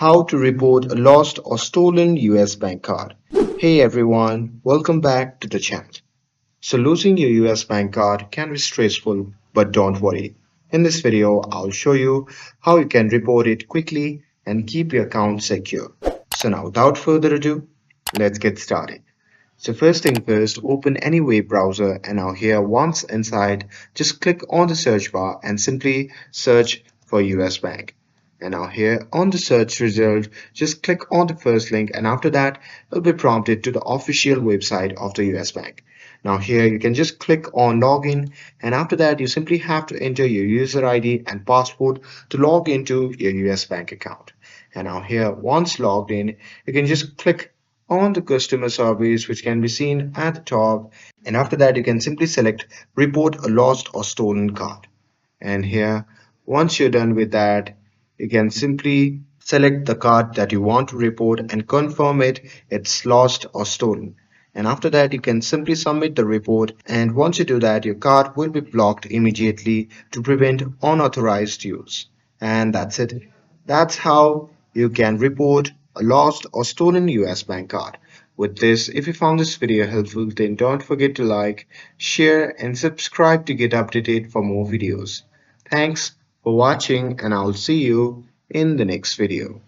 How to report a lost or stolen US bank card. Hey everyone, welcome back to the channel. So losing your US bank card can be stressful, but don't worry. In this video, I'll show you how you can report it quickly and keep your account secure. So now without further ado, let's get started. So first thing first, open any web browser and now here once inside, just click on the search bar and simply search for US Bank. And now here on the search result, just click on the first link and after that, you'll be prompted to the official website of the US Bank. Now here you can just click on login and after that you simply have to enter your user ID and password to log into your US Bank account. And now here once logged in, you can just click on the customer service which can be seen at the top and after that you can simply select report a lost or stolen card and here once you're done with that you can simply select the card that you want to report and confirm it's lost or stolen and after that you can simply submit the report and once you do that your card will be blocked immediately to prevent unauthorized use and that's it. That's how you can report a lost or stolen US bank card. With this, if you found this video helpful, then don't forget to like, share, and subscribe to get updated for more videos. Thanks for watching, and I'll see you in the next video.